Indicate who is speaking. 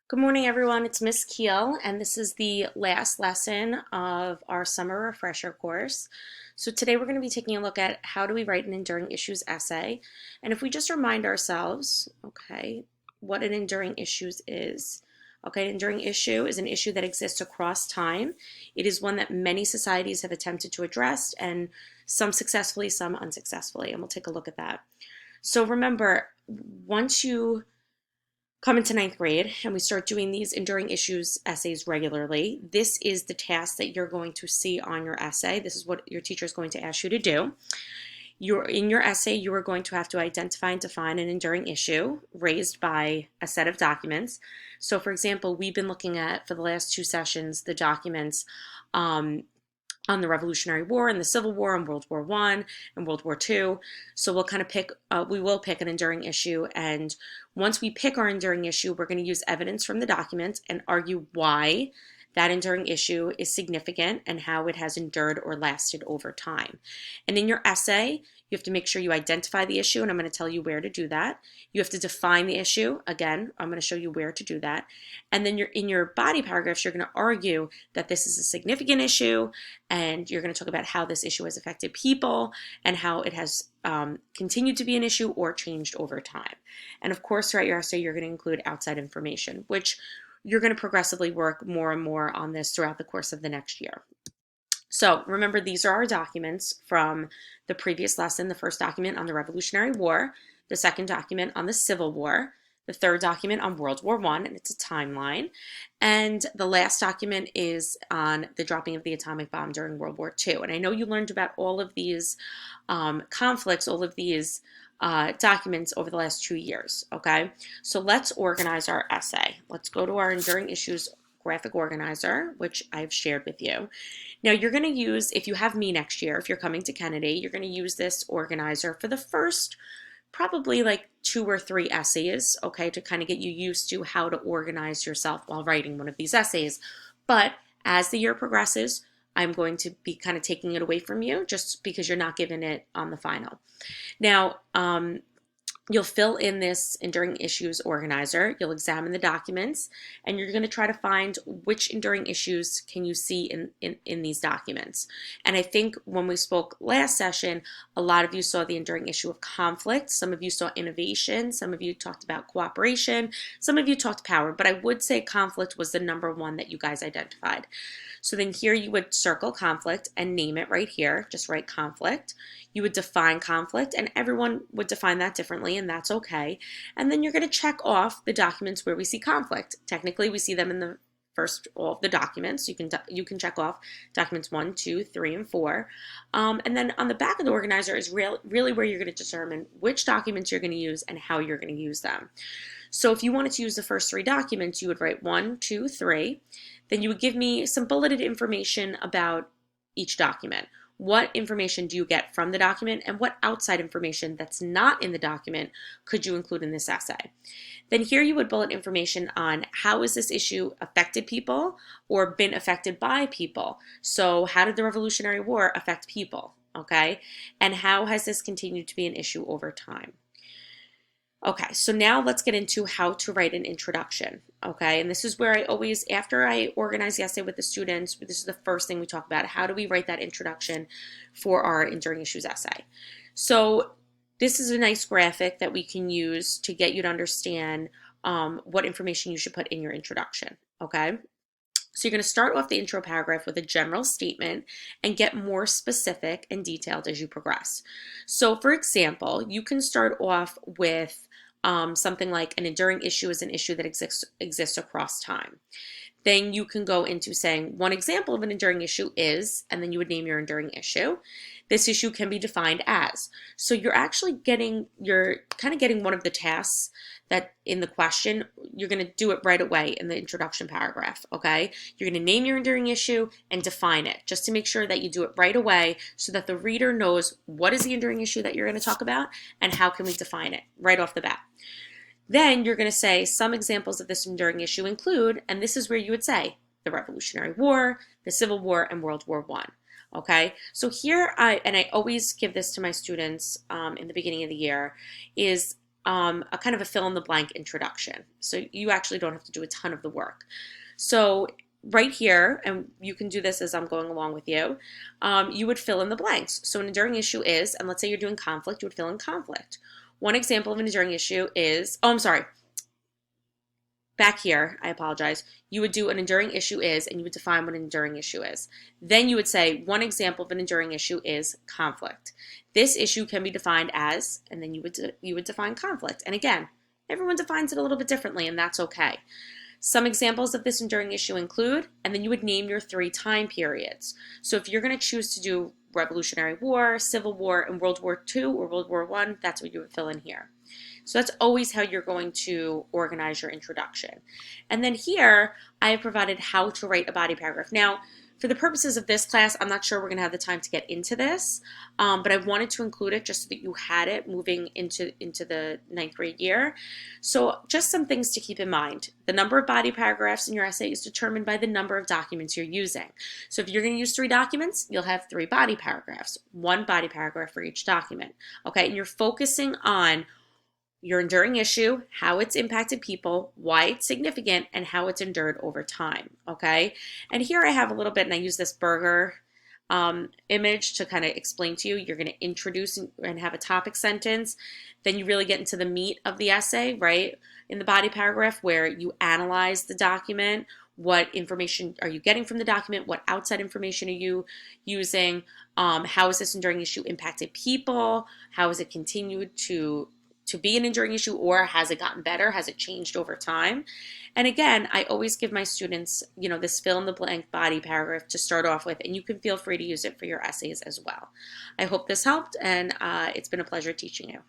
Speaker 1: Good morning, everyone. It's Miss Keel, and this is the last lesson of our summer refresher course. So today we're going to be taking a look at how do we write an enduring issues essay. And if we just remind ourselves, what an enduring issues is. An enduring issue is an issue that exists across time. It is one that many societies have attempted to address, and some successfully, some unsuccessfully. And we'll take a look at that. So remember, once you come into ninth grade and we start doing these enduring issues essays regularly, this is the task that you're going to see on your essay. This is what your teacher is going to ask you to do. In your essay, you are going to have to identify and define an enduring issue raised by a set of documents. So for example, we've been looking at, for the last two sessions, the documents on the Revolutionary War and the Civil War and World War I and World War II. So we'll kind of we will pick an enduring issue. And once we pick our enduring issue, we're going to use evidence from the documents and argue why that enduring issue is significant and how it has endured or lasted over time. And in your essay, you have to make sure you identify the issue, and I'm going to tell you where to do that. You have to define the issue. Again, I'm going to show you where to do that. And then in your body paragraphs, you're going to argue that this is a significant issue, and you're going to talk about how this issue has affected people and how it has continued to be an issue or changed over time. And of course, throughout your essay, you're going to include outside information, which you're going to progressively work more and more on this throughout the course of the next year. So remember, these are our documents from the previous lesson. The first document on the Revolutionary War, the second document on the Civil War, the third document on World War I, and it's a timeline, and the last document is on the dropping of the atomic bomb during World War II. And I know you learned about all of these conflicts, all of these documents over the last 2 years, okay? So let's organize our essay. Let's go to our enduring issues graphic organizer, which I've shared with you. Now you're going to use, if you have me next year, if you're coming to Kennedy, you're going to use this organizer for the first probably like 2 or 3 essays, okay, to kind of get you used to how to organize yourself while writing one of these essays. But as the year progresses, I'm going to be kind of taking it away from you just because you're not given it on the final. Now, you'll fill in this enduring issues organizer, you'll examine the documents, and you're going to try to find which enduring issues can you see in these documents. And I think when we spoke last session, a lot of you saw the enduring issue of conflict, some of you saw innovation, some of you talked about cooperation, some of you talked power, but I would say conflict was the number one that you guys identified. So then here you would circle conflict and name it right here, just write conflict. You would define conflict, and everyone would define that differently, and that's okay. And then you're going to check off the documents where we see conflict. Technically, we see them in the first all of the documents. You can check off documents 1, 2, 3, and 4. And then on the back of the organizer is really where you're going to determine which documents you're going to use and how you're going to use them. So if you wanted to use the first 3 documents, you would write 1, 2, 3. Then you would give me some bulleted information about each document. What information do you get from the document, and what outside information that's not in the document could you include in this essay? Then here you would bullet information on how has this issue affected people or been affected by people. So how did the Revolutionary War affect people, okay? And how has this continued to be an issue over time? Okay, so now let's get into how to write an introduction, okay? And this is where I always, after I organize the essay with the students, this is the first thing we talk about. How do we write that introduction for our enduring issues essay? So this is a nice graphic that we can use to get you to understand what information you should put in your introduction, okay? So you're going to start off the intro paragraph with a general statement and get more specific and detailed as you progress. So for example, you can start off with something like an enduring issue is an issue that exists across time. Then you can go into saying one example of an enduring issue is, and then you would name your enduring issue. This issue can be defined as. So you're kind of getting one of the tasks that in the question, you're going to do it right away in the introduction paragraph, okay? You're going to name your enduring issue and define it, just to make sure that you do it right away so that the reader knows what is the enduring issue that you're going to talk about and how can we define it right off the bat. Then you're going to say some examples of this enduring issue include, and this is where you would say, the Revolutionary War, the Civil War, and World War I. Okay, so here I always give this to my students in the beginning of the year, is a kind of a fill in the blank introduction. So you actually don't have to do a ton of the work. So right here, and you can do this as I'm going along with you, you would fill in the blanks. So an enduring issue is, and let's say you're doing conflict, you would fill in conflict. One example of an enduring issue is, oh, I'm sorry, back here, I apologize, you would do an enduring issue is, and you would define what an enduring issue is. Then you would say one example of an enduring issue is conflict. This issue can be defined as, and then you would define conflict. And again, everyone defines it a little bit differently, and that's okay. Some examples of this enduring issue include, and then you would name your 3 time periods. So if you're going to choose to do Revolutionary War, Civil War, and World War II or World War I, that's what you would fill in here. So that's always how you're going to organize your introduction. And then here, I have provided how to write a body paragraph. Now, for the purposes of this class, I'm not sure we're going to have the time to get into this, but I wanted to include it just so that you had it moving into the 9th grade year. So just some things to keep in mind. The number of body paragraphs in your essay is determined by the number of documents you're using. So if you're going to use 3 documents, you'll have 3 body paragraphs, 1 body paragraph for each document. Okay, and you're focusing on your enduring issue, how it's impacted people, why it's significant, and how it's endured over time, okay? And here I have a little bit, and I use this burger image to kind of explain to you. You're going to introduce and have a topic sentence. Then you really get into the meat of the essay, right, in the body paragraph where you analyze the document. What information are you getting from the document? What outside information are you using? How has this enduring issue impacted people? How has it continued to be an enduring issue, or has it gotten better? Has it changed over time? And again, I always give my students, this fill in the blank body paragraph to start off with, and you can feel free to use it for your essays as well. I hope this helped, and it's been a pleasure teaching you.